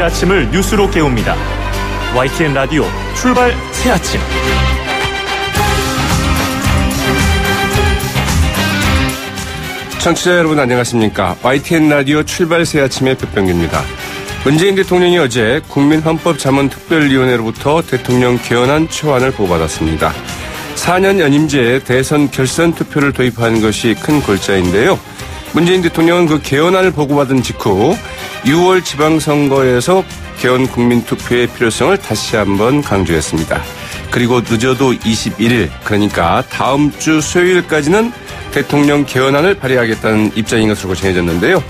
매일 아침을 뉴스로 깨웁니다. YTN 라디오 출발 새아침. 청취자 여러분 안녕하십니까. YTN 라디오 출발 새아침의 백병규입니다. 문재인 대통령이 어제 국민헌법자문특별위원회로부터 대통령 개헌안 초안을 보고받았습니다. 4년 연임제 대선 결선 투표를 도입하는 것이 큰 골자인데요. 문재인 대통령은 그 개헌안을 보고받은 직후 6월 지방선거에서 개헌 국민투표의 필요성을 다시 한번 강조했습니다. 그리고 늦어도 21일, 그러니까 다음 주 수요일까지는 대통령 개헌안을 발의하겠다는 입장인 것으로 전해졌는데요.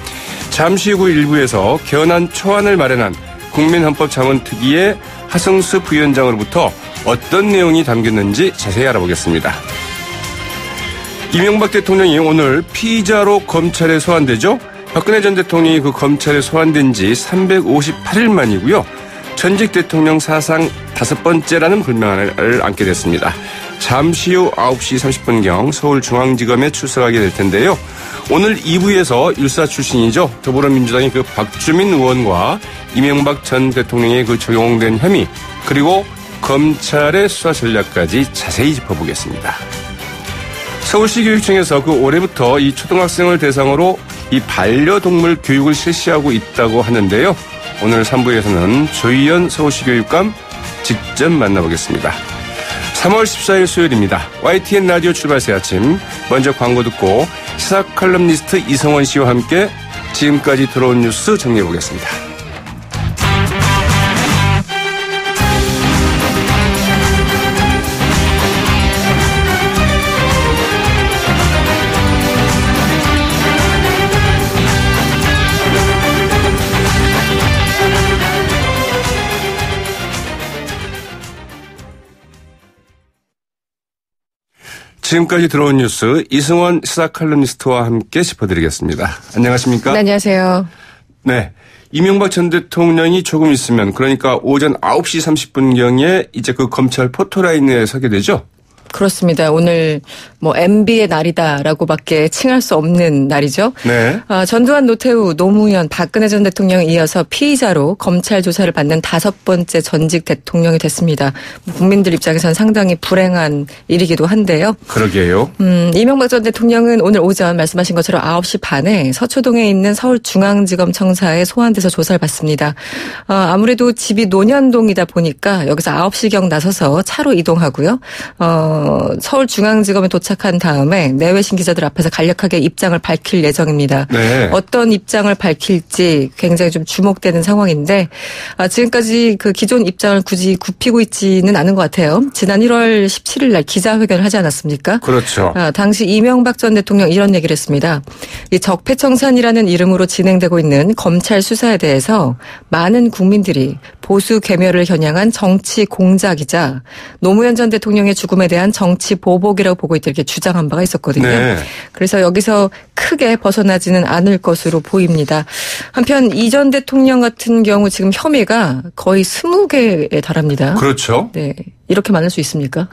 잠시 후 일부에서 개헌안 초안을 마련한 국민헌법자문특위의 하성수 부위원장으로부터 어떤 내용이 담겼는지 자세히 알아보겠습니다. 이명박 대통령이 오늘 피의자로 검찰에 소환되죠. 박근혜 전 대통령이 그 검찰에 소환된 지 358일 만이고요. 전직 대통령 사상 5번째라는 불명을 안게 됐습니다. 잠시 후 9시 30분경 서울중앙지검에 출석하게 될 텐데요. 오늘 2부에서 율사 출신이죠. 더불어민주당의 그 박주민 의원과 이명박 전 대통령의 그 적용된 혐의, 그리고 검찰의 수사 전략까지 자세히 짚어보겠습니다. 서울시 교육청에서 그 올해부터 이 초등학생을 대상으로 이 반려동물 교육을 실시하고 있다고 하는데요. 오늘 3부에서는 조희연 서울시 교육감 직접 만나보겠습니다. 3월 14일 수요일입니다. YTN 라디오 출발 새아침. 먼저 광고 듣고 시사 칼럼니스트 이성원 씨와 함께 지금까지 들어온 뉴스 정리해보겠습니다. 지금까지 들어온 뉴스 이승원 시사 칼럼니스트와 함께 짚어드리겠습니다. 안녕하십니까? 네, 안녕하세요. 네. 이명박 전 대통령이 조금 있으면, 그러니까 오전 9시 30분경에 이제 그 검찰 포토라인에 서게 되죠? 그렇습니다. 오늘 MB의 날이다라고밖에 칭할 수 없는 날이죠. 네. 전두환, 노태우, 노무현, 박근혜 전 대통령에 이어서 피의자로 검찰 조사를 받는 5번째 전직 대통령이 됐습니다. 국민들 입장에서는 상당히 불행한 일이기도 한데요. 그러게요. 이명박 전 대통령은 오늘 오전 말씀하신 것처럼 9시 반에 서초동에 있는 서울중앙지검 청사에 소환돼서 조사를 받습니다. 아무래도 집이 논현동이다 보니까 여기서 9시경 나서서 차로 이동하고요. 서울중앙지검에 도착한 다음에 내외신 기자들 앞에서 간략하게 입장을 밝힐 예정입니다. 네. 어떤 입장을 밝힐지 굉장히 좀 주목되는 상황인데 지금까지 그 기존 입장을 굳이 굽히고 있지는 않은 것 같아요. 지난 1월 17일 날 기자회견을 하지 않았습니까? 그렇죠. 당시 이명박 전 대통령 이런 얘기를 했습니다. 이 적폐청산이라는 이름으로 진행되고 있는 검찰 수사에 대해서 많은 국민들이 보수 괴멸을 겨냥한 정치 공작이자 노무현 전 대통령의 죽음에 대한 정치 보복이라고 보고 있다, 이렇게 주장한 바가 있었거든요. 네. 그래서 여기서 크게 벗어나지는 않을 것으로 보입니다. 한편 이 전 대통령 같은 경우 지금 혐의가 거의 20개에 달합니다. 그렇죠. 네. 이렇게 많을 수 있습니까?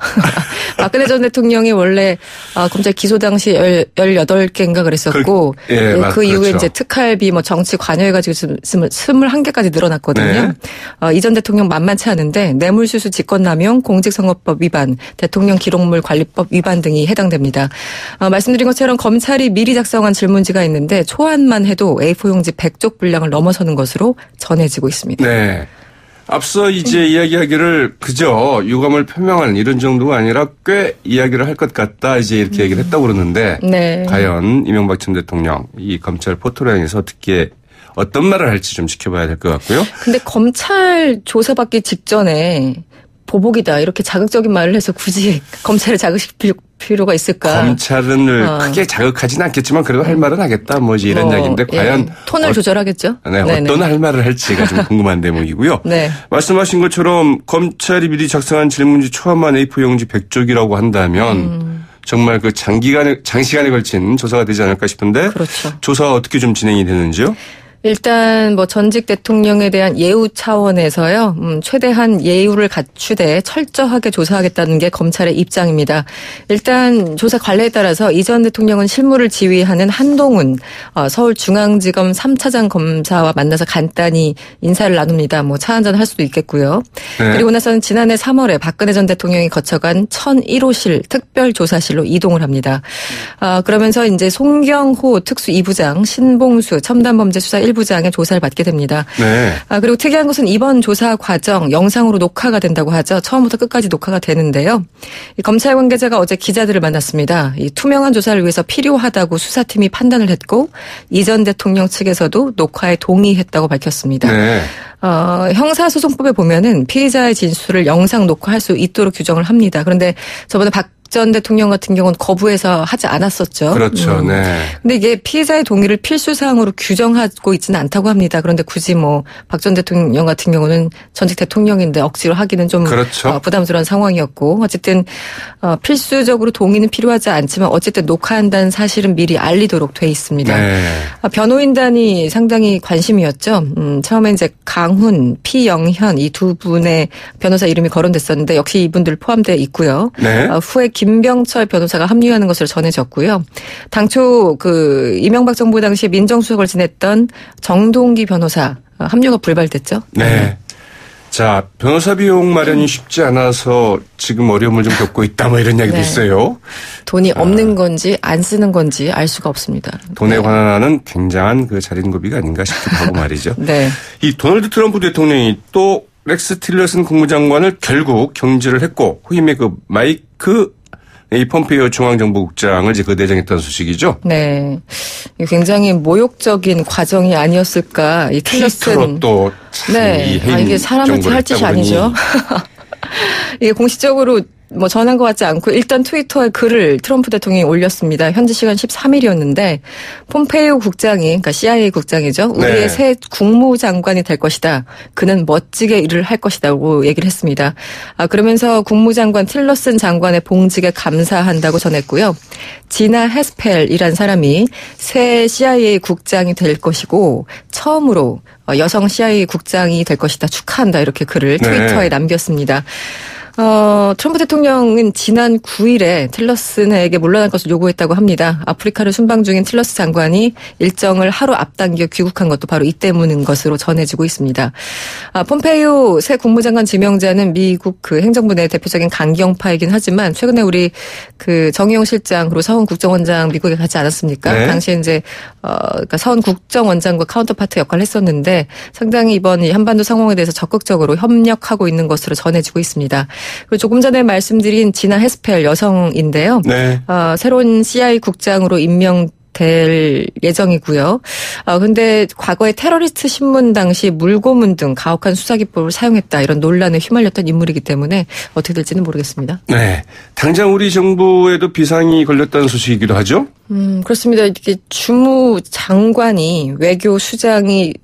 박근혜 전 대통령이 원래 검찰 기소 당시 18개인가 그랬었고 그 이후에 그렇죠. 이제 특활비 정치 관여해가지고 21개까지 늘어났거든요. 네. 이 전 대통령 만만치 않은데 뇌물수수 직권남용, 공직선거법 위반, 대통령 기록물 관리법 위반 등이 해당됩니다. 말씀드린 것처럼 검찰이 미리 작성한 질문지가 있는데 초안만 해도 A4용지 100쪽 분량을 넘어서는 것으로 전해지고 있습니다. 네. 앞서 이제 이야기하기를 그저 유감을 표명하는 이런 정도가 아니라 꽤 이야기를 할 것 같다, 이제 이렇게 얘기를 했다고 그러는데 네. 과연 이명박 전 대통령 이 검찰 포토라인에서 어떤 말을 할지 좀 지켜봐야 될 것 같고요. 근데 검찰 조사받기 직전에 보복이다 이렇게 자극적인 말을 해서 굳이 검찰을 자극시킬 필요가 있을까? 검찰은 크게 자극하지는 않겠지만 그래도 할 말은 하겠다, 이런 이야기인데 과연 톤을 조절하겠죠? 네, 어떤 할 말을 할지가 좀 궁금한 대목이고요. 네. 말씀하신 것처럼 검찰이 미리 작성한 질문지 초안만 A4 용지 100쪽이라고 한다면 정말 그 장시간에 걸친 조사가 되지 않을까 싶은데 그렇죠. 조사가 어떻게 좀 진행이 되는지요? 일단 뭐 전직 대통령에 대한 예우 차원에서요. 최대한 예우를 갖추되 철저하게 조사하겠다는 게 검찰의 입장입니다. 일단 조사 관례에 따라서 이 전 대통령은 실무를 지휘하는 한동훈 서울중앙지검 3차장 검사와 만나서 간단히 인사를 나눕니다. 뭐 차 한잔 할 수도 있겠고요. 네. 그리고 나서는 지난해 3월에 박근혜 전 대통령이 거쳐간 1001호실 특별조사실로 이동을 합니다. 그러면서 이제 송경호 특수 2부장, 신봉수 첨단범죄수사 1부장의 조사를 받게 됩니다. 네. 그리고 특이한 것은 이번 조사 과정 영상으로 녹화가 된다고 하죠. 처음부터 끝까지 녹화가 되는데요. 이 검찰 관계자가 어제 기자들을 만났습니다. 이 투명한 조사를 위해서 필요하다고 수사팀이 판단을 했고 이 전 대통령 측에서도 녹화에 동의했다고 밝혔습니다. 네. 형사소송법에 보면은 피의자의 진술을 영상 녹화할 수 있도록 규정을 합니다. 그런데 저번에 박 전 대통령 같은 경우는 거부해서 하지 않았었죠. 그렇죠. 네. 근데 이게 피해자의 동의를 필수사항으로 규정하고 있지는 않다고 합니다. 그런데 굳이 뭐 박 전 대통령 같은 경우는 전직 대통령인데 억지로 하기는 좀 그렇죠. 부담스러운 상황이었고 어쨌든 필수적으로 동의는 필요하지 않지만 어쨌든 녹화한다는 사실은 미리 알리도록 돼 있습니다. 네. 변호인단이 상당히 관심이었죠. 처음에 이제 강훈, 피영현 이 두 분의 변호사 이름이 거론됐었는데 역시 이분들 포함되어 있고요. 네. 후에 김병철 변호사가 합류하는 것으로 전해졌고요. 당초 그 이명박 정부 당시에 민정수석을 지냈던 정동기 변호사 합류가 불발됐죠. 네. 자, 변호사 비용 마련이 쉽지 않아서 지금 어려움을 좀 겪고 있다 뭐 이런 이야기도 네. 있어요. 돈이 없는 건지 안 쓰는 건지 알 수가 없습니다. 돈에 네. 관한하는 굉장한 그 자린고비가 아닌가 싶기도 하고 말이죠. 네. 이 도널드 트럼프 대통령이 또 렉스 틸러슨 국무장관을 결국 경질을 했고 후임의 그 마이크 이 폼페이오 중앙정보국장을 이제 그 내정했다는 소식이죠. 네. 굉장히 모욕적인 과정이 아니었을까. 이 틸러슨. 또 네. 이게 사람한테 할 짓이 아니죠. 이게 공식적으로 뭐 전한 것 같지 않고 일단 트위터에 글을 트럼프 대통령이 올렸습니다. 현지 시간 13일이었는데 폼페이오 국장이 그러니까 CIA 국장이죠. 우리의 네. 새 국무장관이 될 것이다. 그는 멋지게 일을 할 것이다고 얘기를 했습니다. 그러면서 국무장관 틸러슨 장관의 봉직에 감사한다고 전했고요. 지나 헤스펠이란 사람이 새 CIA 국장이 될 것이고 처음으로 여성 CIA 국장이 될 것이다. 축하한다. 이렇게 글을 트위터에 남겼습니다. 트럼프 대통령은 지난 9일에 틸러슨에게 물러날 것을 요구했다고 합니다. 아프리카를 순방 중인 틸러스 장관이 일정을 하루 앞당겨 귀국한 것도 바로 이 때문인 것으로 전해지고 있습니다. 폼페이오 새 국무장관 지명자는 미국 그 행정부 내 대표적인 강경파이긴 하지만 최근에 우리 그 정의용 실장 그리고 서훈 국정원장 미국에 가지 않았습니까? 네. 당시에 이제 그러니까 서훈 국정원장과 카운터파트 역할을 했었는데 상당히 이번 이 한반도 상황에 대해서 적극적으로 협력하고 있는 것으로 전해지고 있습니다. 그리고 조금 전에 말씀드린 지나 헤스펠 여성인데요. 네. 새로운 CIA 국장으로 임명될 예정이고요. 근데 과거에 테러리스트 신문 당시 물고문 등 가혹한 수사 기법을 사용했다 이런 논란에 휘말렸던 인물이기 때문에 어떻게 될지는 모르겠습니다. 네. 당장 우리 정부에도 비상이 걸렸다는 소식이기도 하죠. 그렇습니다. 이렇게 주무장관이 외교 수장이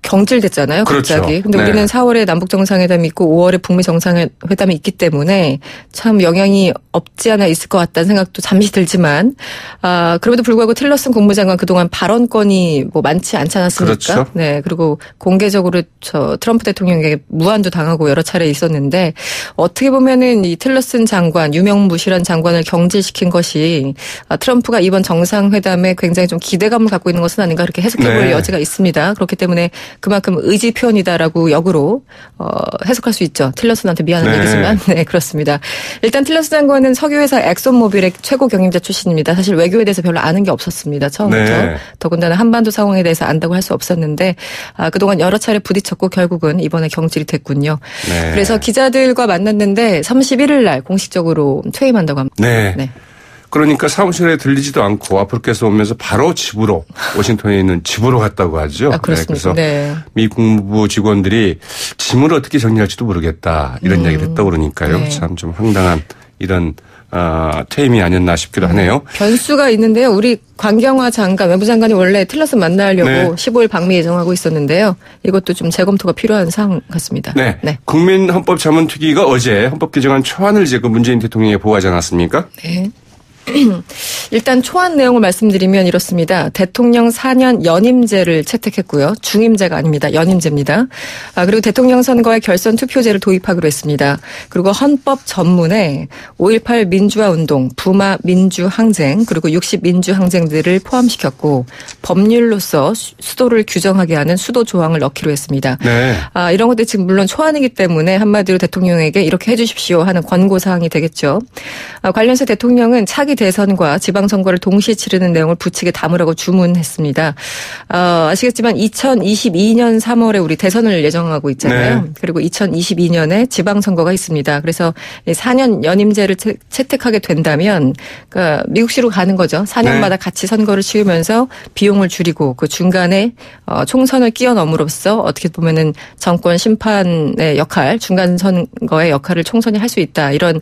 경질됐잖아요. 그렇죠. 갑자기. 근데 네. 우리는 4월에 남북 정상회담이 있고 5월에 북미 정상회담이 있기 때문에 참 영향이 없지 않아 있을 것 같다는 생각도 잠시 들지만 그럼에도 불구하고 틸러슨 국무장관 그동안 발언권이 뭐 많지 않지 않았습니까? 그렇죠. 네. 그리고 공개적으로 트럼프 대통령에게 무안도 당하고 여러 차례 있었는데 어떻게 보면은 이 틸러슨 장관 유명무실한 장관을 경질시킨 것이 트럼프가 이번 정상회담에 굉장히 좀 기대감을 갖고 있는 것은 아닌가 그렇게 해석해볼 네. 여지가 있습니다. 그렇기 때문에 그만큼 의지 표현이다라고 역으로 해석할 수 있죠. 틸러슨한테 미안한 네. 얘기지만 네 그렇습니다. 일단 틸러슨 장관은 석유회사 엑손모빌의 최고 경영자 출신입니다. 사실 외교에 대해서 별로 아는 게 없었습니다. 처음부터. 네. 더군다나 한반도 상황에 대해서 안다고 할 수 없었는데 그동안 여러 차례 부딪혔고 결국은 이번에 경질이 됐군요. 네. 그래서 기자들과 만났는데 31일 날 공식적으로 퇴임한다고 합니다. 네. 네. 그러니까 사무실에 들리지도 않고 아프리카에서 오면서 바로 집으로 워싱턴에 있는 집으로 갔다고 하죠. 그렇습니다. 그래서 네. 미 국무부 직원들이 짐을 어떻게 정리할지도 모르겠다 이런 이야기를 했다고 그러니까요. 네. 참 좀 황당한 이런 퇴임이 아니었나 싶기도 하네요. 변수가 있는데요. 우리 관경화 장관, 외무장관이 원래 틸러슨 만나려고 네. 15일 방미 예정하고 있었는데요. 이것도 좀 재검토가 필요한 사항 같습니다. 네. 네. 국민헌법자문특위가 어제 헌법 개정안 초안을 이제 그 문재인 대통령에 보고하지 않았습니까? 네. 일단 초안 내용을 말씀드리면 이렇습니다. 대통령 4년 연임제를 채택했고요. 중임제가 아닙니다. 연임제입니다. 그리고 대통령 선거에 결선 투표제를 도입하기로 했습니다. 그리고 헌법 전문에 5.18 민주화운동, 부마 민주항쟁, 그리고 60 민주항쟁들을 포함시켰고 법률로서 수도를 규정하게 하는 수도 조항을 넣기로 했습니다. 네. 이런 것들 지금 물론 초안이기 때문에 한마디로 대통령에게 이렇게 해 주십시오 하는 권고사항이 되겠죠. 관련해서 대통령은 차기 대선과 지방선거를 동시에 치르는 내용을 부칙에 담으라고 주문했습니다. 아시겠지만 2022년 3월에 우리 대선을 예정하고 있잖아요. 네. 그리고 2022년에 지방선거가 있습니다. 그래서 4년 연임제를 채택하게 된다면 그러니까 미국식으로 가는 거죠. 4년마다 네. 같이 선거를 치르면서 비용을 줄이고 그 중간에 총선을 끼워 넣음으로써 어떻게 보면은 정권 심판의 역할, 중간 선거의 역할을 총선이 할 수 있다. 이런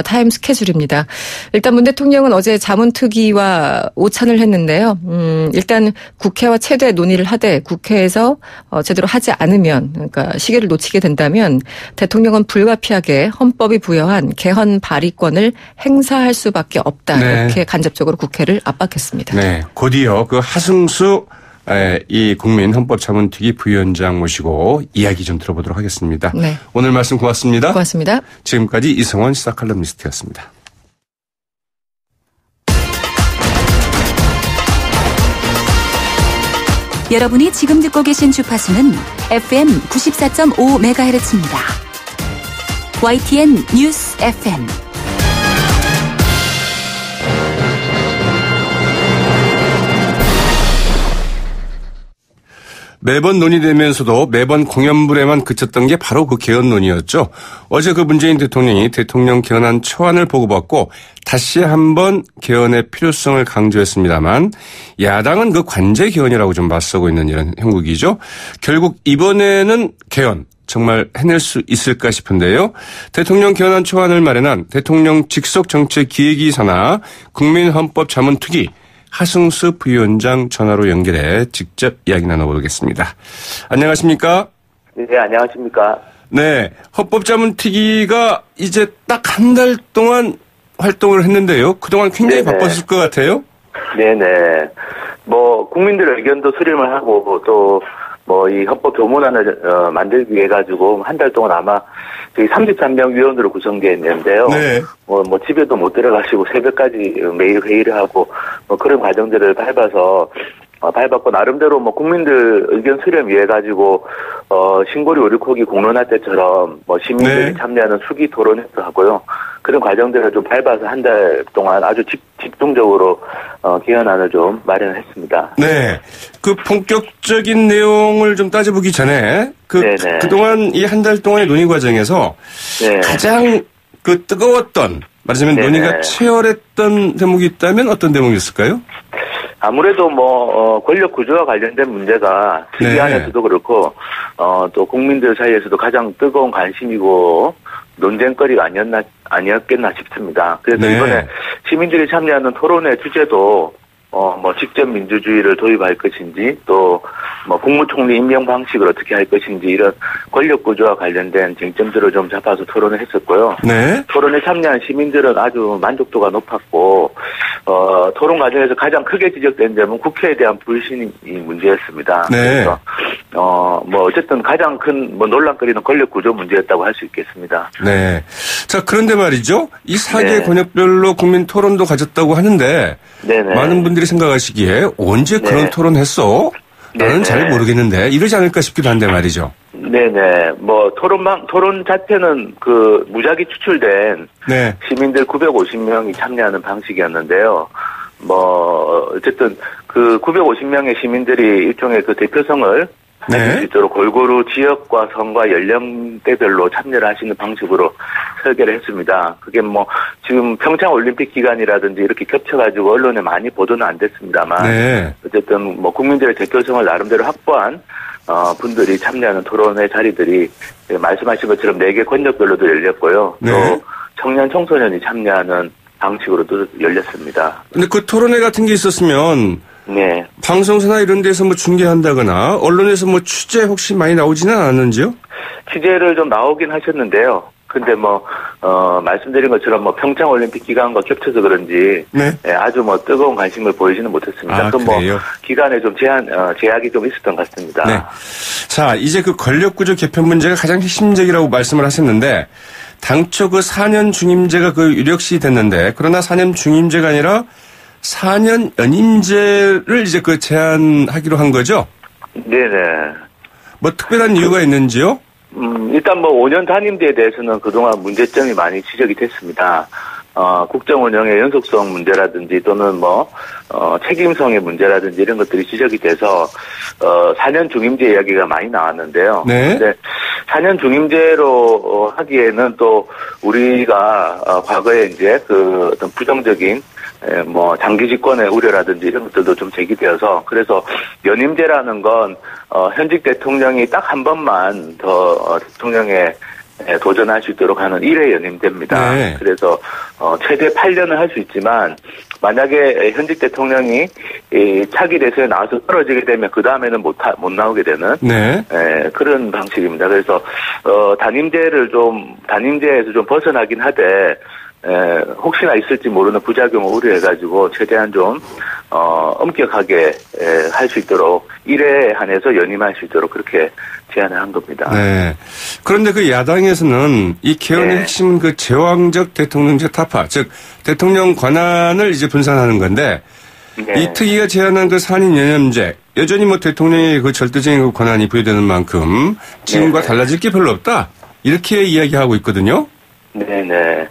타임 스케줄입니다. 일단 문 대통령은 어제 자문특위와 오찬을 했는데요. 일단 국회와 최대 논의를 하되 국회에서 제대로 하지 않으면 그러니까 시기를 놓치게 된다면 대통령은 불가피하게 헌법이 부여한 개헌 발의권을 행사할 수밖에 없다. 네. 이렇게 간접적으로 국회를 압박했습니다. 네. 곧이어 그 하승수 이 국민헌법자문특위 부위원장 모시고 이야기 좀 들어보도록 하겠습니다. 네. 오늘 말씀 고맙습니다. 고맙습니다. 지금까지 이성원 시사칼럼니스트였습니다. 여러분이 지금 듣고 계신 주파수는 FM 94.5MHz입니다. YTN 뉴스 FM. 매번 논의되면서도 매번 공연불에만 그쳤던 게 바로 그 개헌 논의였죠. 어제 그 문재인 대통령이 대통령 개헌안 초안을 보고받고 다시 한번 개헌의 필요성을 강조했습니다만 야당은 그 관제 개헌이라고 좀 맞서고 있는 이런 형국이죠. 결국 이번에는 개헌 정말 해낼 수 있을까 싶은데요. 대통령 개헌안 초안을 마련한 대통령 직속정책기획이사나 국민헌법자문특위 하승수 부위원장 전화로 연결해 직접 이야기 나눠보겠습니다. 안녕하십니까? 네, 안녕하십니까? 네, 헌법자문특위가 이제 딱 한 달 동안 활동을 했는데요. 그동안 굉장히 네네. 바빴을 것 같아요. 네네. 국민들 의견도 수렴을 하고 또 이 헌법 조문안을 만들기 위해 가지고 한 달 동안 아마 저희 33명 위원으로 구성되어 있는데요. 네. 집에도 못 들어가시고 새벽까지 매일 회의를 하고 그런 과정들을 밟았고 나름대로 국민들 의견 수렴 위해 가지고 신고리 오리코기 공론화 때처럼 시민들이 네. 참여하는 수기 토론회도 하고요. 그런 과정들을 좀 밟아서 한 달 동안 아주 집중적으로 개헌안을 좀 마련했습니다. 네. 그 본격적인 내용을 좀 따져보기 전에 네네. 그동안 이 한 달 동안의 논의 과정에서 네. 가장 그 뜨거웠던 말하자면 네네. 논의가 치열했던 대목이 있다면 어떤 대목이었을까요? 아무래도 권력 구조와 관련된 문제가 특위 네. 안에서도 그렇고 또 국민들 사이에서도 가장 뜨거운 관심이고 논쟁거리가 아니었겠나 싶습니다. 그래서 네. 이번에 시민들이 참여하는 토론회 주제도 직접 민주주의를 도입할 것인지 또 국무총리 임명 방식을 어떻게 할 것인지 이런 권력 구조와 관련된 쟁점들을 좀 잡아서 토론을 했었고요. 네. 토론에 참여한 시민들은 아주 만족도가 높았고 토론 과정에서 가장 크게 지적된 점은 국회에 대한 불신이 문제였습니다. 네. 그래서 어쨌든 가장 큰 논란거리는 권력 구조 문제였다고 할 수 있겠습니다. 네. 자, 그런데 말이죠. 이 4개 네. 권역별로 국민 토론도 가졌다고 하는데 네네. 많은 분들이 생각하시기에 언제 네. 그런 토론했어? 나는 네네. 잘 모르겠는데 이러지 않을까 싶기도 한데 말이죠. 네네. 토론 자체는 무작위 추출된 네. 시민들 950명이 참여하는 방식이었는데요. 어쨌든 950명의 시민들이 일종의 대표성을 가질 수 있도록 골고루 지역과 성과 연령대별로 참여를 하시는 방식으로 설계를 했습니다. 그게 지금 평창올림픽 기간이라든지 이렇게 겹쳐가지고 언론에 많이 보도는 안 됐습니다만 네. 어쨌든 국민들의 대표성을 나름대로 확보한 분들이 참여하는 토론회 자리들이 말씀하신 것처럼 4개 권역별로도 열렸고요. 네. 또 청년 청소년이 참여하는 방식으로도 열렸습니다. 근데 그 토론회 같은 게 있었으면 네. 방송사나 이런 데서 중계한다거나 언론에서 취재 혹시 많이 나오지는 않았는지요? 취재를 좀 나오긴 하셨는데요. 근데 말씀드린 것처럼 평창 올림픽 기간과 겹쳐서 그런지 네. 아주 뜨거운 관심을 보이지는 못했습니다. 그래요? 기간에 좀 제약이 좀 있었던 것 같습니다. 네. 자, 이제 그 권력구조 개편 문제가 가장 핵심적이라고 말씀을 하셨는데 당초 그 4년 중임제가 그 유력시 됐는데 그러나 4년 중임제가 아니라 4년 연임제를 이제 그 제안하기로 한 거죠? 네네. 특별한 이유가 있는지요? 일단 5년 단임제에 대해서는 그동안 문제점이 많이 지적이 됐습니다. 국정 운영의 연속성 문제라든지 또는 책임성의 문제라든지 이런 것들이 지적이 돼서 4년 중임제 이야기가 많이 나왔는데요. 네. 근데 4년 중임제로 하기에는 또 우리가 과거에 이제 그 어떤 부정적인 장기 집권의 우려라든지 이런 것들도 좀 제기되어서 그래서 연임제라는 건 현직 대통령이 딱 한 번만 더 대통령에 도전할 수 있도록 하는 1회 연임제입니다. 네. 그래서 최대 8년을 할 수 있지만 만약에 현직 대통령이 차기 대선에 나와서 떨어지게 되면 그 다음에는 못 나오게 되는 네. 그런 방식입니다. 그래서 단임제에서 좀 벗어나긴 하되 혹시나 있을지 모르는 부작용을 우려해가지고 최대한 좀 엄격하게 할 수 있도록 1회에 한해서 연임할 수 있도록 그렇게 제안을 한 겁니다. 네. 그런데 그 야당에서는 이 개헌의 핵심은 그 제왕적 대통령제 타파, 즉 대통령 권한을 이제 분산하는 건데 네. 이 특위가 제안한 그 4년 연임제 여전히 절대적인 그 절대적인 권한이 부여되는 만큼 지금과 달라질 게 별로 없다 이렇게 이야기하고 있거든요. 네네.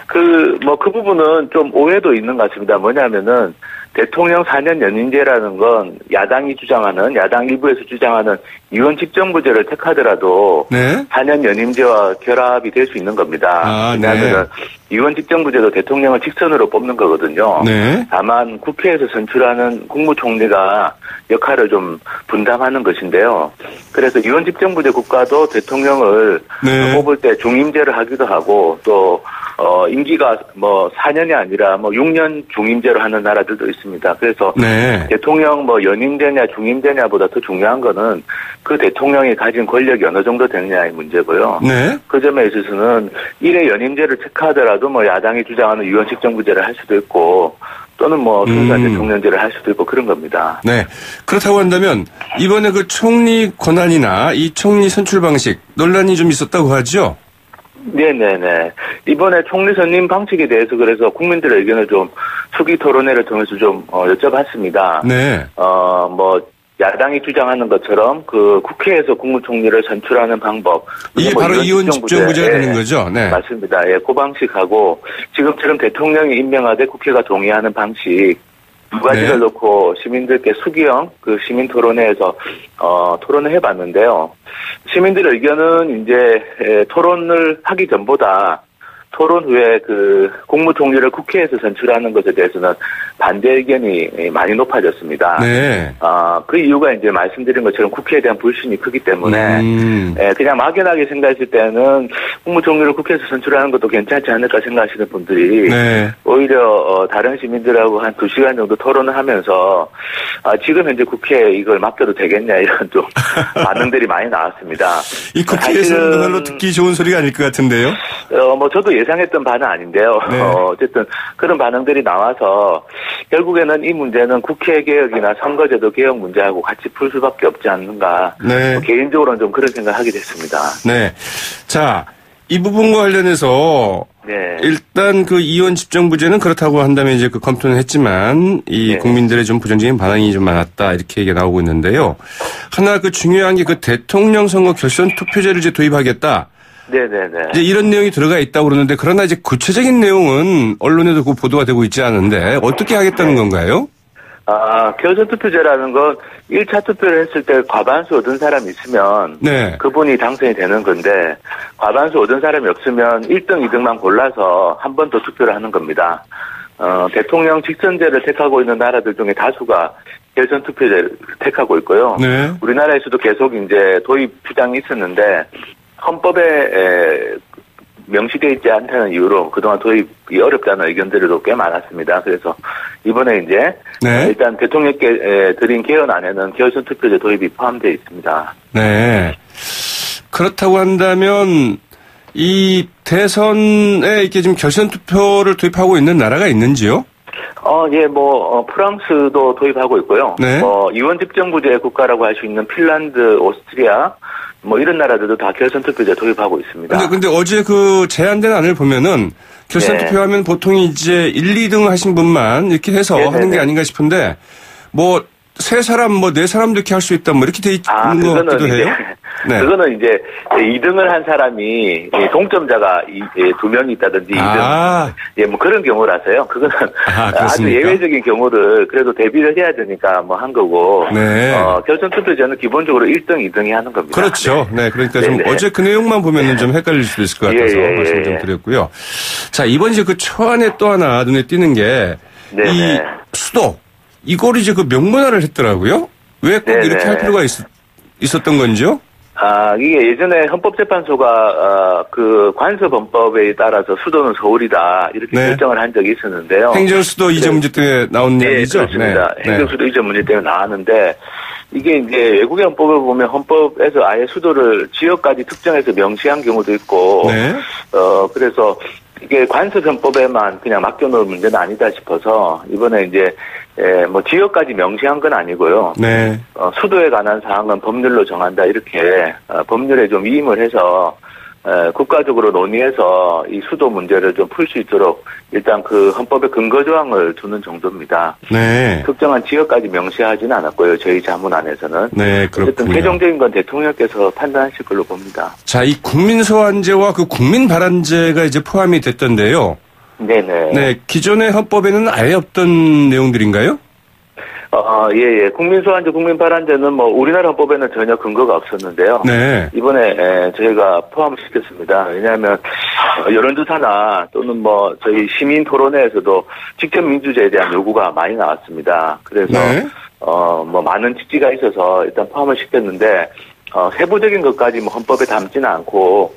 그 부분은 좀 오해도 있는 것 같습니다. 뭐냐면은 대통령 4년 연임제라는 건 야당 일부에서 주장하는 의원 직정부제를 택하더라도 네. 4년 연임제와 결합이 될 수 있는 겁니다. 왜냐하면 의원 직정부제도 대통령을 직선으로 뽑는 거거든요. 네. 다만 국회에서 선출하는 국무총리가 역할을 좀 분담하는 것인데요. 그래서 의원 직정부제 국가도 대통령을 뽑을 때 중임제를 하기도 하고 또 임기가 4년이 아니라 6년 중임제로 하는 나라들도 있습니다. 그래서 대통령 연임되냐 중임되냐보다 더 중요한 거는 그 대통령이 가진 권력이 어느 정도 되느냐의 문제고요. 네. 그 점에 있어서는 1회 연임제를 체크하더라도 야당이 주장하는 의원직 정부제를 할 수도 있고 또는 순수한 대통령제를 할 수도 있고 그런 겁니다. 네. 그렇다고 한다면 이번에 그 총리 권한이나 이 총리 선출 방식 논란이 좀 있었다고 하죠? 네네네. 이번에 총리 선임 방식에 대해서 그래서 국민들의 의견을 좀 수기 토론회를 통해서 좀 여쭤봤습니다. 네. 야당이 주장하는 것처럼 그 국회에서 국무총리를 선출하는 방법. 이게 바로 의원 집정부제가 되는 거죠? 네. 맞습니다. 그 방식하고 지금처럼 대통령이 임명하되 국회가 동의하는 방식 두 가지를 놓고 시민들께 수기형 그 시민 토론회에서 토론을 해봤는데요. 시민들의 의견은 이제 토론을 하기 전보다 토론 후에 그 국무총리를 국회에서 선출하는 것에 대해서는 반대 의견이 많이 높아졌습니다. 네. 그 이유가 이제 말씀드린 것처럼 국회에 대한 불신이 크기 때문에 그냥 막연하게 생각했을 때는 국무총리를 국회에서 선출하는 것도 괜찮지 않을까 생각하시는 분들이 오히려 다른 시민들하고 한 2시간 정도 토론을 하면서 지금 현재 국회에 이걸 맡겨도 되겠냐 이런 좀 반응들이 많이 나왔습니다. 이 국회에서는 별로 듣기 좋은 소리가 아닐 것 같은데요. 저도 예상했던 바는 아닌데요. 어쨌든 그런 반응들이 나와서 결국에는 이 문제는 국회 개혁이나 선거제도 개혁 문제하고 같이 풀 수밖에 없지 않는가. 개인적으로는 좀 그런 생각을 하게 됐습니다. 네. 자, 이 부분과 관련해서 일단 그 의원 집정부제는 그렇다고 한다면 이제 그 검토는 했지만 이 국민들의 좀 부정적인 반응이 좀 많았다 이렇게 얘기가 나오고 있는데요. 하나 그 중요한 게 그 대통령 선거 결선 투표제를 이제 도입하겠다. 네네네. 이제 이런 내용이 들어가 있다고 그러는데 그러나 이제 구체적인 내용은 언론에도 그 보도가 되고 있지 않은데 어떻게 하겠다는 건가요? 결선 투표제라는 건 1차 투표를 했을 때 과반수 얻은 사람이 있으면 그분이 당선이 되는 건데 과반수 얻은 사람이 없으면 1등, 2등만 골라서 한 번 더 투표를 하는 겁니다. 대통령 직선제를 택하고 있는 나라들 중에 다수가 결선 투표제를 택하고 있고요. 우리나라에서도 계속 이제 도입 주장이 있었는데 헌법에 명시되어 있지 않다는 이유로 그동안 도입이 어렵다는 의견들도 꽤 많았습니다. 그래서 이번에 이제 일단 대통령께 드린 개헌안에는 결선 투표제 도입이 포함되어 있습니다. 네. 그렇다고 한다면 이 대선에 이렇게 지금 결선 투표를 도입하고 있는 나라가 있는지요? 예, 프랑스도 도입하고 있고요. 네. 이원 집정부제 국가라고 할 수 있는 핀란드, 오스트리아, 이런 나라들도 다 결선 투표제 도입하고 있습니다. 근데 어제 그 제안된 안을 보면은 결선 네. 투표하면 보통 이제 1, 2등 하신 분만 이렇게 해서 네네네. 하는 게 아닌가 싶은데, 세 사람, 네 사람도 이렇게 할 수 있다, 이렇게 돼 있는 것 같기도 해요. 네. 그거는 이제 2등을 한 사람이 동점자가 2명이 있다든지 2등, 그런 경우라서요. 그거는 아주 예외적인 경우를 그래도 대비를 해야 되니까 한 거고. 네. 결선 투표제는 기본적으로 1등, 2등이 하는 겁니다. 그렇죠. 네. 그러니까 좀 어제 그 내용만 보면은 좀 헷갈릴 수도 있을 것 같아서 말씀을 좀 드렸고요. 자, 이번 이제 그 초안에 또 하나 눈에 띄는 게 이 수도. 이걸 이제 그 명문화를 했더라고요. 왜 꼭 이렇게 할 필요가 있었던 건지요? 이게 예전에 헌법재판소가 그 관서범법에 따라서 수도는 서울이다 이렇게 결정을 한 적이 있었는데요. 행정수도 이전 문제 때문에 나온 얘기죠? 그렇습니다. 행정수도 이전 문제 때문에 나왔는데 이게 이제 외국의 헌법을 보면 헌법에서 아예 수도를 지역까지 특정해서 명시한 경우도 있고, 그래서 이게 관서변법에만 그냥 맡겨놓을 문제는 아니다 싶어서 이번에 이제 지역까지 명시한 건 아니고요. 네. 수도에 관한 사항은 법률로 정한다 이렇게 법률에 좀 위임을 해서 국가적으로 논의해서 이 수도 문제를 좀 풀 수 있도록 일단 그 헌법의 근거 조항을 두는 정도입니다. 네. 특정한 지역까지 명시하지는 않았고요. 저희 자문안에서는. 네, 그렇군요. 어쨌든 최종적인 건 대통령께서 판단하실 걸로 봅니다. 자, 이 국민소환제와 그 국민발안제가 이제 포함이 됐던데요. 네네. 네, 기존의 헌법에는 아예 없던 내용들인가요? 예. 국민소환제, 국민발안제는 우리나라 헌법에는 전혀 근거가 없었는데요. 네. 이번에 저희가 포함시켰습니다. 왜냐하면 여론조사나 또는 저희 시민 토론회에서도 직접 민주제에 대한 요구가 많이 나왔습니다. 그래서 많은 지지가 있어서 일단 포함을 시켰는데 세부적인 것까지 헌법에 담지는 않고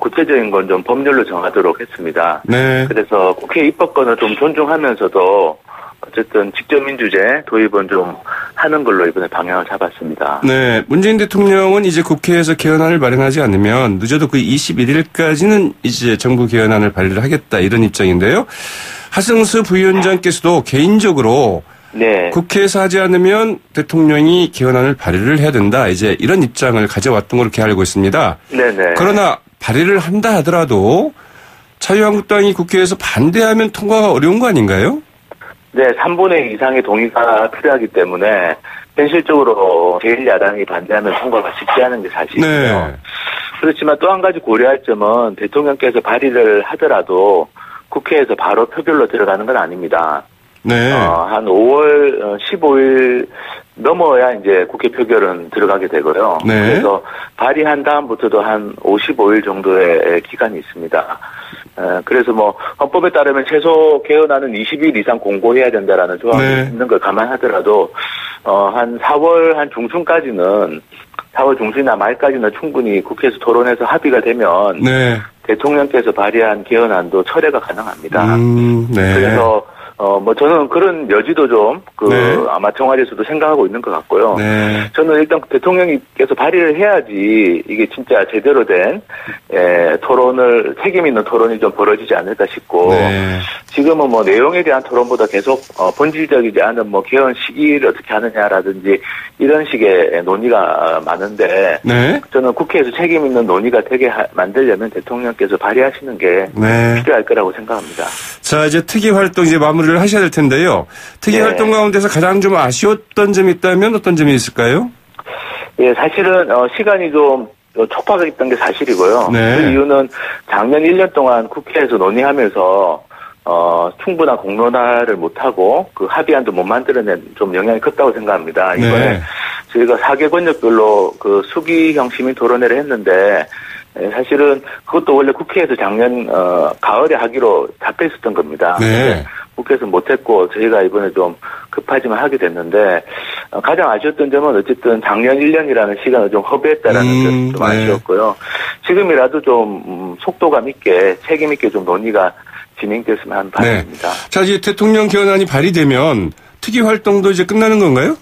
구체적인 건 좀 법률로 정하도록 했습니다. 네. 그래서 국회 입법권을 좀 존중하면서도 어쨌든 직접 민주제 도입은 좀 하는 걸로 이번에 방향을 잡았습니다. 네. 문재인 대통령은 이제 국회에서 개헌안을 발의하지 않으면 늦어도 그 21일까지는 이제 정부 개헌안을 발의를 하겠다 이런 입장인데요. 하승수 부위원장께서도 개인적으로 국회에서 하지 않으면 대통령이 개헌안을 발의를 해야 된다. 이제 이런 입장을 가져왔던 걸로 이렇게 알고 있습니다. 네네. 그러나 발의를 한다 하더라도 자유한국당이 국회에서 반대하면 통과가 어려운 거 아닌가요? 네, 3분의 2 이상의 동의가 필요하기 때문에 현실적으로 제1야당이 반대하면 통과가 쉽지 않은 게 사실이에요. 네. 그렇지만 또 한 가지 고려할 점은 대통령께서 발의를 하더라도 국회에서 바로 표결로 들어가는 건 아닙니다. 네. 한 5월 15일 넘어야 이제 국회 표결은 들어가게 되고요. 네. 그래서 발의한 다음부터도 한 55일 정도의 기간이 있습니다. 그래서 헌법에 따르면 최소 개헌안은 20일 이상 공고해야 된다라는 조항이 있는 걸 감안하더라도 한 4월 한 중순까지는 4월 중순이나 말까지는 충분히 국회에서 토론해서 합의가 되면 대통령께서 발의한 개헌안도 철회가 가능합니다. 네. 그래서 저는 그런 여지도 좀, 아마 청와대에서도 생각하고 있는 것 같고요. 네. 저는 일단 대통령님께서 발의를 해야지 이게 진짜 제대로 된, 토론을, 책임 있는 토론이 좀 벌어지지 않을까 싶고, 지금은 내용에 대한 토론보다 계속, 본질적이지 않은 개헌 시기를 어떻게 하느냐라든지 이런 식의 논의가 많은데, 저는 국회에서 책임 있는 논의가 되게 만들려면 대통령께서 발의하시는 게 필요할 거라고 생각합니다. 자, 이제 특위 활동 이제 마무리를 하셔야 될 텐데요. 특위 활동 가운데서 가장 좀 아쉬웠던 점이 있다면 어떤 점이 있을까요? 예, 사실은 시간이 좀 촉박했던 게 사실이고요. 네. 그 이유는 작년 1년 동안 국회에서 논의하면서 충분한 공론화를 못하고 그 합의안도 못 만들어낸 좀 영향이 컸다고 생각합니다. 이번에 저희가 4개 권역별로 그 수기형 시민 토론회를 했는데 사실은 그것도 원래 국회에서 작년 가을에 하기로 잡혀 있었던 겁니다. 국회에서 못했고 저희가 이번에 좀 급하지만 하게 됐는데 가장 아쉬웠던 점은 어쨌든 작년 1년이라는 시간을 좀 허비했다라는 점이 좀 아쉬웠고요. 지금이라도 좀 속도감 있게 책임 있게 좀 논의가 진행됐으면 하는 바람입니다. 자, 이제 대통령 개헌안이 발의되면 특위 활동도 이제 끝나는 건가요?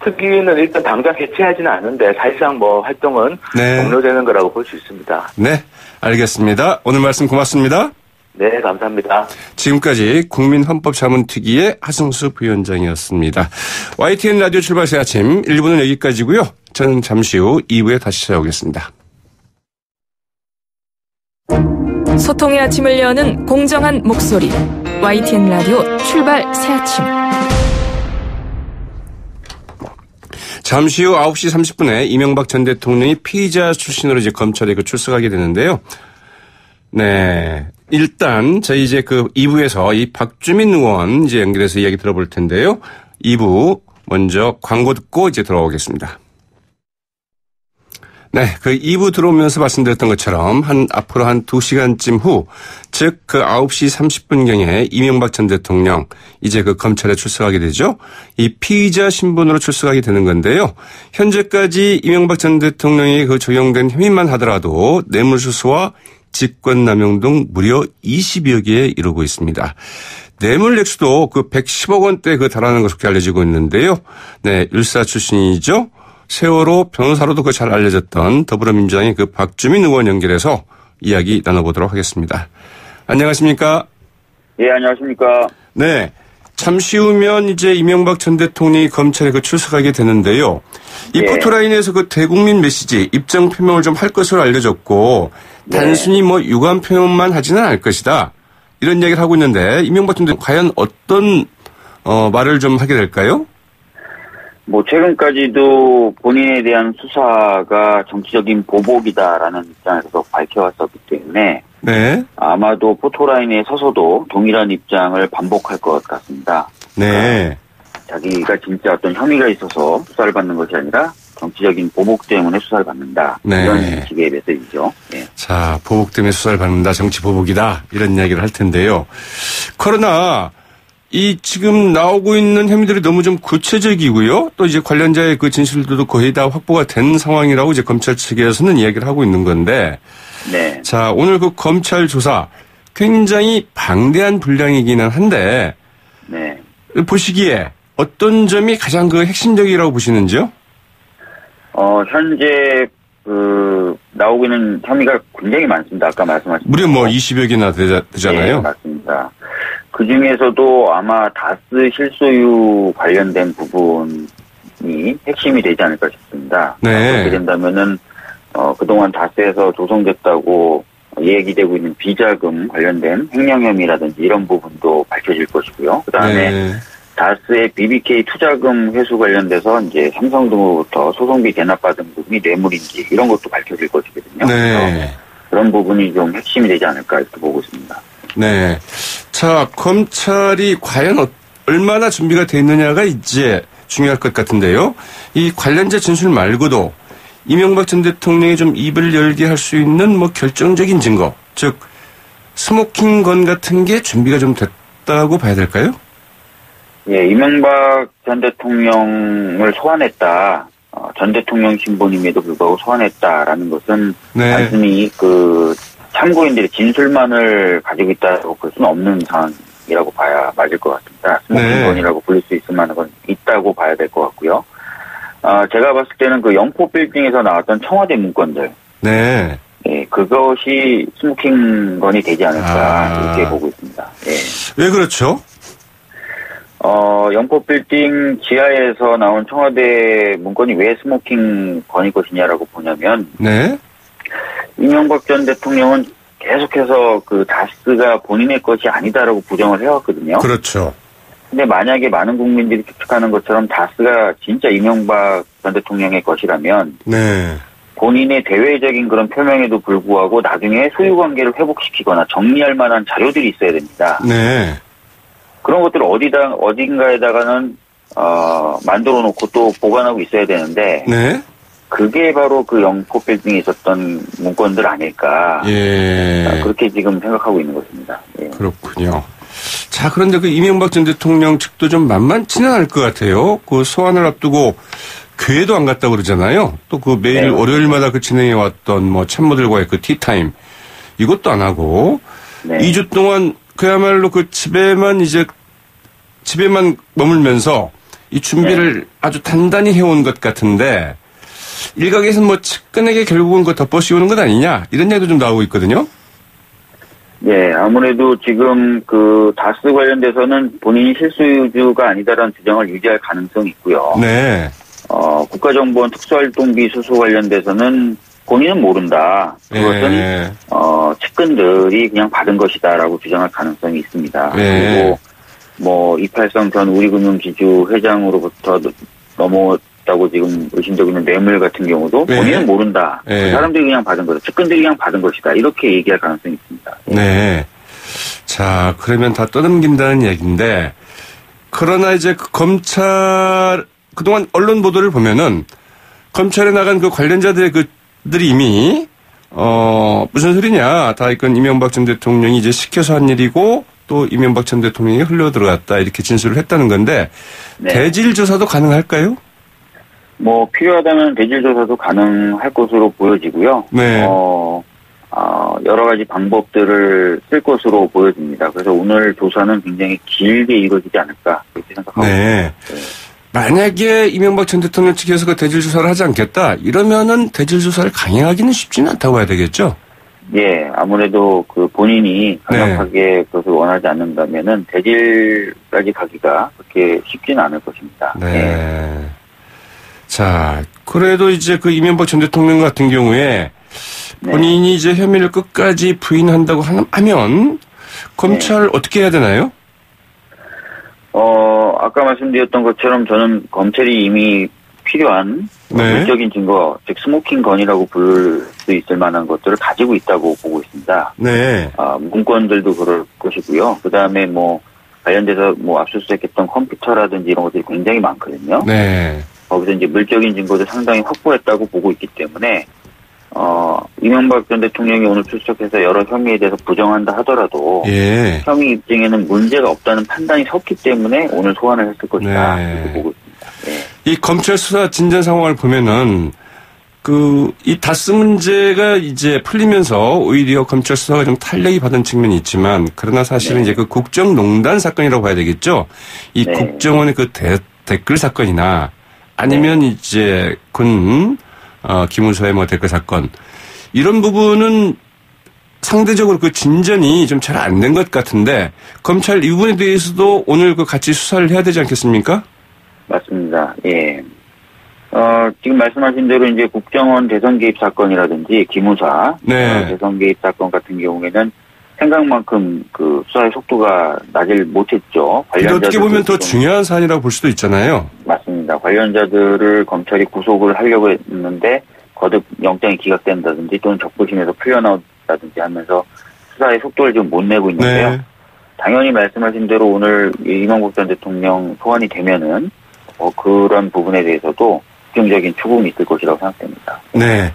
특위는 일단 당장 해체하지는 않는데 사실상 뭐 활동은 네. 종료되는 거라고 볼 수 있습니다. 네, 알겠습니다. 오늘 말씀 고맙습니다. 네, 감사합니다. 지금까지 국민헌법자문특위의 하승수 부위원장이었습니다. YTN 라디오 출발 새 아침 1부는 여기까지고요. 저는 잠시 후 2부에 다시 찾아오겠습니다. 소통의 아침을 여는 공정한 목소리 YTN 라디오 출발 새 아침. 잠시 후 9시 30분에 이명박 전 대통령이 피의자 출신으로 이제 검찰에 출석하게 되는데요. 네. 일단 저희 이제 2부에서 이 박주민 의원 이제 연결해서 이야기 들어볼 텐데요. 2부 먼저 광고 듣고 이제 들어오겠습니다. 네, 2부 들어오면서 말씀드렸던 것처럼 앞으로 한 2시간쯤 후, 즉 9시 30분경에 이명박 전 대통령 이제 검찰에 출석하게 되죠. 이 피의자 신분으로 출석하게 되는 건데요. 현재까지 이명박 전 대통령이 적용된 혐의만 하더라도 뇌물수수와 직권남용 등 무려 20여 개에 이르고 있습니다. 뇌물 액수도 110억 원대 달하는 것으로 알려지고 있는데요. 네, 율사 출신이죠. 세월호 변호사로도 잘 알려졌던 더불어민주당의 박주민 의원 연결해서 이야기 나눠보도록 하겠습니다. 안녕하십니까? 예, 안녕하십니까? 네. 잠시 후면 이제 이명박 전 대통령이 검찰에 출석하게 되는데요. 이 예. 포토라인에서 대국민 메시지 입장 표명을 좀 할 것으로 알려졌고 단순히 유감 표현만 하지는 않을 것이다. 이런 이야기를 하고 있는데 이명박 전 대통령 과연 어떤 말을 좀 하게 될까요? 최근까지도 본인에 대한 수사가 정치적인 보복이다라는 입장에서 밝혀왔었기 때문에 네. 아마도 포토라인에 서서도 동일한 입장을 반복할 것 같습니다. 네. 자기가 진짜 어떤 혐의가 있어서 수사를 받는 것이 아니라 정치적인 보복 때문에 수사를 받는다. 네. 이런 식의 메시지죠. 네. 자, 보복 때문에 수사를 받는다. 정치 보복이다. 이런 이야기를 할 텐데요. 그러나 이 지금 나오고 있는 혐의들이 너무 좀 구체적이고요. 또 이제 관련자의 진술들도 거의 다 확보가 된 상황이라고 이제 검찰 측에서는 이야기를 하고 있는 건데. 네. 자, 오늘 검찰 조사 굉장히 방대한 분량이기는 한데. 네. 보시기에 어떤 점이 가장 핵심적이라고 보시는지요? 현재 나오고 있는 혐의가 굉장히 많습니다. 아까 말씀하신 무려 20여 개나 되잖아요. 네, 맞습니다. 그 중에서도 아마 다스 실소유 관련된 부분이 핵심이 되지 않을까 싶습니다. 네. 그렇게 된다면은 그동안 다스에서 조성됐다고 얘기되고 있는 비자금 관련된 횡령 혐의라든지 이런 부분도 밝혀질 것이고요. 그다음에 네. 다스의 BBK 투자금 회수 관련돼서 이제 삼성 등으로부터 소송비 대납받은 부분이 뇌물인지 이런 것도 밝혀질 것이거든요. 네. 그런 부분이 좀 핵심이 되지 않을까 이렇게 보고 있습니다. 네. 자, 검찰이 과연 얼마나 준비가 돼 있느냐가 이제 중요할 것 같은데요. 이 관련자 진술 말고도 이명박 전 대통령이 좀 입을 열게 할 수 있는 결정적인 증거, 즉 스모킹 건 같은 게 준비가 좀 됐다고 봐야 될까요? 예, 이명박 전 대통령을 소환했다. 전 대통령 신분임에도 불구하고 소환했다라는 것은 네. 단순히 참고인들의 진술만을 가지고 있다고 볼 수는 없는 상황이라고 봐야 맞을 것 같습니다. 스모킹건이라고 불릴 수 있을 만한 건 있다고 봐야 될 것 같고요. 제가 봤을 때는 영포 빌딩에서 나왔던 청와대 문건들. 네. 예, 그것이 스모킹건이 되지 않을까 이렇게 보고 있습니다. 예. 왜 그렇죠? 영포 빌딩 지하에서 나온 청와대 문건이 왜 스모킹 건일 것이냐라고 보냐면, 네. 이명박 전 대통령은 계속해서 다스가 본인의 것이 아니다라고 부정을 해왔거든요. 그렇죠. 근데 만약에 많은 국민들이 추측하는 것처럼 다스가 진짜 이명박 전 대통령의 것이라면, 네. 본인의 대외적인 그런 표명에도 불구하고 나중에 소유관계를 회복시키거나 정리할 만한 자료들이 있어야 됩니다. 네. 그런 것들을 어딘가에다가는 만들어 놓고 또 보관하고 있어야 되는데 네. 그게 바로 영포 빌딩에 있었던 문건들 아닐까. 예. 그렇게 지금 생각하고 있는 것입니다. 예. 그렇군요. 자, 그런데 이명박 전 대통령 측도 좀 만만치는 않을 것 같아요. 소환을 앞두고 교회도 안 갔다고 그러잖아요. 또 매일 네. 월요일마다 참모들과의 티타임 이것도 안 하고 네. 2주 동안 그야말로 집에만 머물면서 이 준비를 아주 단단히 해온 것 같은데 일각에서는 뭐 측근에게 결국은 그 덮어씌우는 것 아니냐 이런 얘기도 좀 나오고 있거든요. 네, 아무래도 지금 그 다스 관련돼서는 본인이 실소유주가 아니다라는 주장을 유지할 가능성이 있고요. 네. 국가정보원 특수활동비 수수 관련돼서는 본인은 모른다. 그것은 측근들이 그냥 받은 것이다라고 주장할 가능성이 있습니다. 네. 그리고 뭐 이팔성 전 우리금융지주 회장으로부터 넘어왔다고 지금 의심되고 있는 뇌물 같은 경우도 네. 본인은 모른다. 네. 그 사람들이 그냥 받은 거다. 측근들이 그냥 받은 것이다. 이렇게 얘기할 가능성이 있습니다. 네. 자, 그러면 다 떠넘긴다는 얘기인데 그러나 이제 그 검찰 그동안 언론 보도를 보면은 검찰에 나간 그 관련자들의 그들이 이미 무슨 소리냐 다 이건 이명박 전 대통령이 이제 시켜서 한 일이고 또 이명박 전 대통령이 흘러 들어갔다 이렇게 진술을 했다는 건데 네. 대질 조사도 가능할까요? 뭐 필요하다면 대질 조사도 가능할 것으로 보여지고요. 네. 여러 가지 방법들을 쓸 것으로 보여집니다. 그래서 오늘 조사는 굉장히 길게 이루어지지 않을까 그렇게 생각합니다. 네. 만약에 이명박 전 대통령 측에서 그 대질 조사를 하지 않겠다 이러면은 대질 조사를 강행하기는 쉽지는 않다고 봐야 되겠죠? 예, 아무래도 그 본인이 강력하게 그것을 원하지 않는다면은 대질까지 가기가 그렇게 쉽지는 않을 것입니다. 네. 예. 자, 그래도 이제 그 이명박 전 대통령 같은 경우에 본인이 이제 혐의를 끝까지 부인한다고 하면 검찰 어떻게 해야 되나요? 아까 말씀드렸던 것처럼 저는 검찰이 이미 필요한 물적인 증거, 즉 스모킹 건이라고 부를 수 있을 만한 것들을 가지고 있다고 보고 있습니다. 네. 문건들도 그럴 것이고요. 그 다음에 뭐 관련돼서 뭐 압수수색했던 컴퓨터라든지 이런 것들이 굉장히 많거든요. 네. 거기서 이제 물적인 증거도 상당히 확보했다고 보고 있기 때문에 이명박 전 대통령이 오늘 출석해서 여러 혐의에 대해서 부정한다 하더라도 혐의 입증에는 문제가 없다는 판단이 섰기 때문에 오늘 소환을 했을 것이다 이렇게 보고 있습니다. 네. 이 검찰 수사 진전 상황을 보면은 이 다스 문제가 이제 풀리면서 오히려 검찰 수사가 좀 탄력이 받은 측면이 있지만 그러나 사실은 이제 그 국정농단 사건이라고 봐야 되겠죠. 이 국정원의 그 댓글 사건이나 아니면 이제 기무사의 뭐 댓글 사건 이런 부분은 상대적으로 그 진전이 좀 잘 안 된 것 같은데 검찰 이 부분에 대해서도 오늘 그 같이 수사를 해야 되지 않겠습니까? 맞습니다. 예. 지금 말씀하신 대로 이제 국정원 대선 개입 사건이라든지 기무사 대선 개입 사건 같은 경우에는 생각만큼 그 수사의 속도가 나질 못했죠. 어떻게 보면 더 중요한 사안이라고 볼 수도 있잖아요. 맞습니다. 관련자들을 검찰이 구속을 하려고 했는데 거듭 영장이 기각된다든지 또는 적부심에서 풀려나온다든지 하면서 수사의 속도를 좀 못 내고 있는데요. 당연히 말씀하신 대로 오늘 이명박 전 대통령 소환이 되면은 그런 부분에 대해서도 긍정적인 추궁이 있을 것이라고 생각됩니다. 네.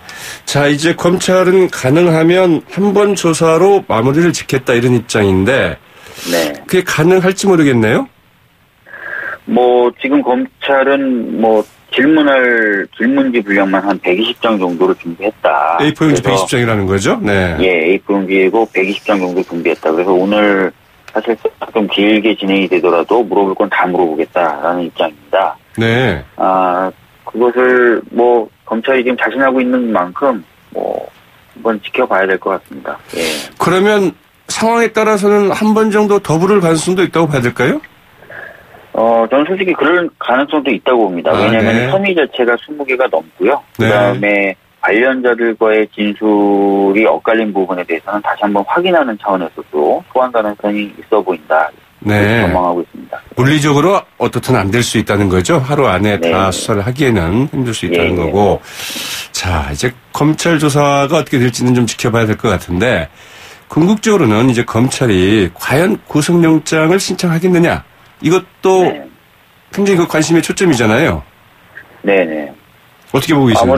자, 이제 검찰은 가능하면 한 번 조사로 마무리를 짓겠다 이런 입장인데 그게 가능할지 모르겠네요. 뭐 지금 검찰은 질문지 분량만 한 120장 정도를 준비했다. A4 용지 120장이라는 거죠? 네. 예, A4 용지고 120장 정도 준비했다. 그래서 오늘 사실 좀 길게 진행이 되더라도 물어볼 건 다 물어보겠다라는 입장입니다. 네. 그것을 검찰이 지금 자신하고 있는 만큼 한번 지켜봐야 될 것 같습니다. 예. 그러면 상황에 따라서는 한 번 정도 더 부를 가능성도 있다고 봐야 될까요? 저는 솔직히 그럴 가능성도 있다고 봅니다. 왜냐하면 혐의 자체가 20개가 넘고요. 그다음에 관련자들과의 진술이 엇갈린 부분에 대해서는 다시 한번 확인하는 차원에서도 소환 가능성이 있어 보인다. 전망하고 있습니다. 물리적으로 어떻든 안 될 수 있다는 거죠. 하루 안에 다 수사를 하기에는 힘들 수 있다는 거고. 자, 이제 검찰 조사가 어떻게 될지는 좀 지켜봐야 될 것 같은데 궁극적으로는 이제 검찰이 과연 구속영장을 신청하겠느냐 이것도 굉장히 그 관심의 초점이잖아요. 네네. 어떻게 보고 계십니까?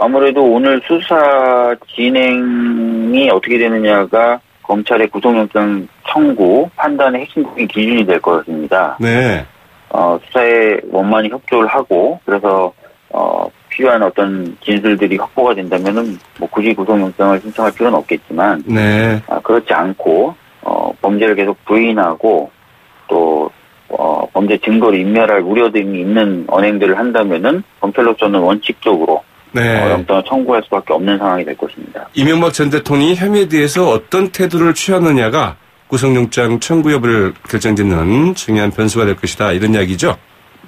아무래도 오늘 수사 진행이 어떻게 되느냐가 검찰의 구속영장 청구 판단의 핵심적인 기준이 될 것입니다. 네. 수사에 원만히 협조를 하고 그래서 필요한 어떤 진술들이 확보가 된다면은 굳이 구속영장을 신청할 필요는 없겠지만 그렇지 않고 범죄를 계속 부인하고 또 범죄 증거를 인멸할 우려등이 있는 언행들을 한다면은 검찰로서는 원칙적으로 영장을 청구할 수밖에 없는 상황이 될 것입니다. 이명박 전 대통령이 혐의에 대해서 어떤 태도를 취하느냐가 구속영장 청구 여부를 결정짓는 중요한 변수가 될 것이다. 이런 이야기죠?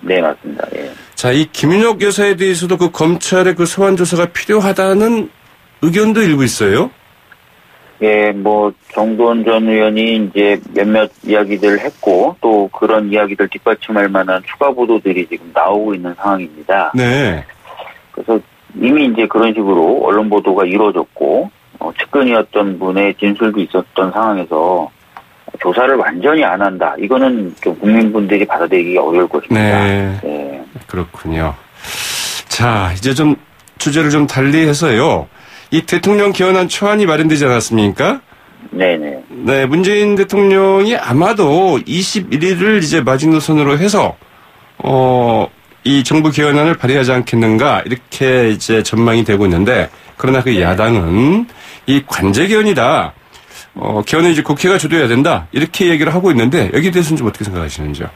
네, 맞습니다. 예. 자, 이 김윤옥 여사에 대해서도 그 검찰의 그 소환 조사가 필요하다는 의견도 일부 있어요? 예, 정도원 전 의원이 이제 몇몇 이야기들을 했고, 또 그런 이야기들 뒷받침할 만한 추가 보도들이 지금 나오고 있는 상황입니다. 네. 그래서 이미 이제 그런 식으로 언론 보도가 이루어졌고, 측근이었던 분의 진술도 있었던 상황에서 조사를 완전히 안 한다. 이거는 좀 국민분들이 받아들이기 어려울 것입니다. 네. 네. 그렇군요. 자, 이제 좀 주제를 좀 달리 해서요. 이 대통령 개헌안 초안이 마련되지 않았습니까? 네네. 네, 문재인 대통령이 아마도 21일을 이제 마지노선으로 해서, 이 정부 개헌안을 발의하지 않겠는가, 이렇게 이제 전망이 되고 있는데, 그러나 그 야당은 이 관제 개헌이다. 개헌은 이제 국회가 주도해야 된다. 이렇게 얘기를 하고 있는데, 여기에 대해서는 좀 어떻게 생각하시는지요?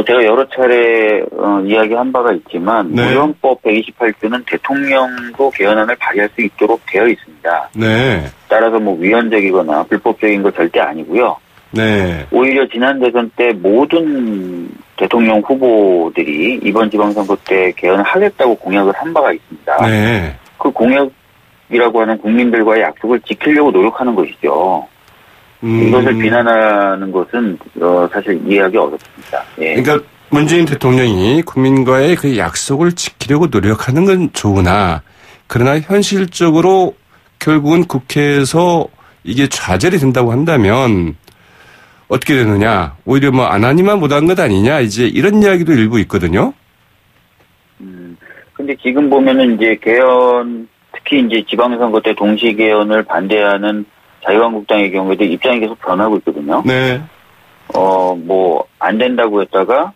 제가 여러 차례 이야기한 바가 있지만 네. 우리 헌법 128조는 대통령도 개헌안을 발의할 수 있도록 되어 있습니다. 네. 따라서 위헌적이거나 불법적인 거 절대 아니고요. 네. 오히려 지난 대선 때 모든 대통령 후보들이 이번 지방선거 때 개헌을 하겠다고 공약을 한 바가 있습니다. 네. 그 공약이라고 하는 국민들과의 약속을 지키려고 노력하는 것이죠. 이것을 비난하는 것은 사실 이해하기 어렵습니다. 예. 그러니까 문재인 대통령이 국민과의 그 약속을 지키려고 노력하는 건 좋으나 그러나 현실적으로 결국은 국회에서 이게 좌절이 된다고 한다면 어떻게 되느냐. 오히려 안 하니만 못한 것 아니냐. 이제 이런 이야기도 일부 있거든요. 근데 지금 보면은 이제 개헌, 특히 이제 지방선거 때 동시 개헌을 반대하는 자유한국당의 경우에도 입장이 계속 변하고 있거든요. 네. 안 된다고 했다가,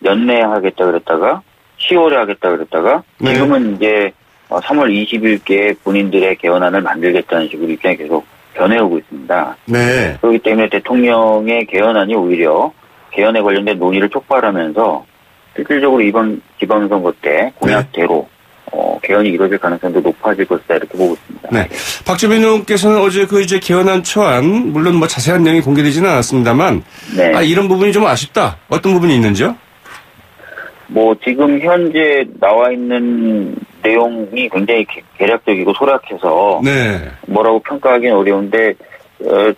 연내에 하겠다 그랬다가, 10월에 하겠다 그랬다가, 네. 지금은 이제 3월 20일께 본인들의 개헌안을 만들겠다는 식으로 입장이 계속 변해오고 있습니다. 네. 그렇기 때문에 대통령의 개헌안이 오히려 개헌에 관련된 논의를 촉발하면서 실질적으로 이번 지방선거 때 공약대로 개헌이 이루어질 가능성도 높아질 것이다 이렇게 보고 있습니다. 네. 박주민 의원께서는 어제 그 이제 개헌안 초안 물론 자세한 내용이 공개되지는 않았습니다만 네. 이런 부분이 좀 아쉽다. 어떤 부분이 있는지요? 지금 현재 나와 있는 내용이 굉장히 개략적이고 소략해서 네. 뭐라고 평가하기는 어려운데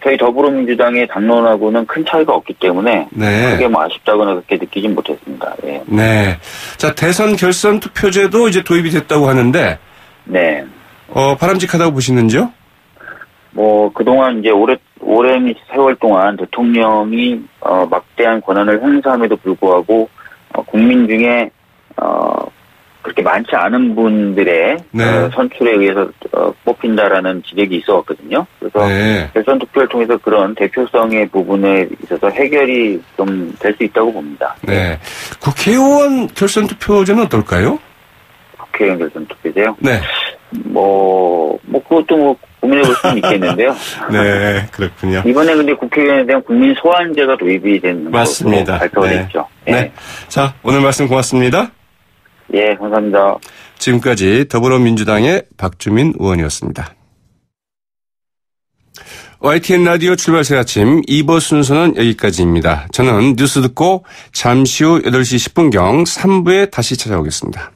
저희 더불어민주당의 당론하고는 큰 차이가 없기 때문에 네. 크게 아쉽다거나 그렇게 느끼진 못했습니다. 예. 네. 자, 대선 결선 투표제도 이제 도입이 됐다고 하는데 네. 바람직하다고 보시는지요? 그동안 이제 오랜 세월 동안 대통령이 막대한 권한을 행사함에도 불구하고 국민 중에 그렇게 많지 않은 분들의 네. 선출에 의해서 뽑힌다라는 지적이 있었거든요. 그래서 네. 결선 투표를 통해서 그런 대표성의 부분에 있어서 해결이 좀 될 수 있다고 봅니다. 네. 국회의원 결선 투표제는 어떨까요? 국회의원 결선 투표제요? 네. 그것도 고민해 볼 수는 있겠는데요. 네, 그렇군요. 이번에 근데 국회의원에 대한 국민 소환제가 도입이 된 맞습니다. 것으로 발표가 네. 됐죠. 네. 자, 오늘 말씀 고맙습니다. 예, 감사합니다. 지금까지 더불어민주당의 박주민 의원이었습니다. YTN 라디오 출발 새 아침 2부 순서는 여기까지입니다. 저는 뉴스 듣고 잠시 후 8시 10분경 3부에 다시 찾아오겠습니다.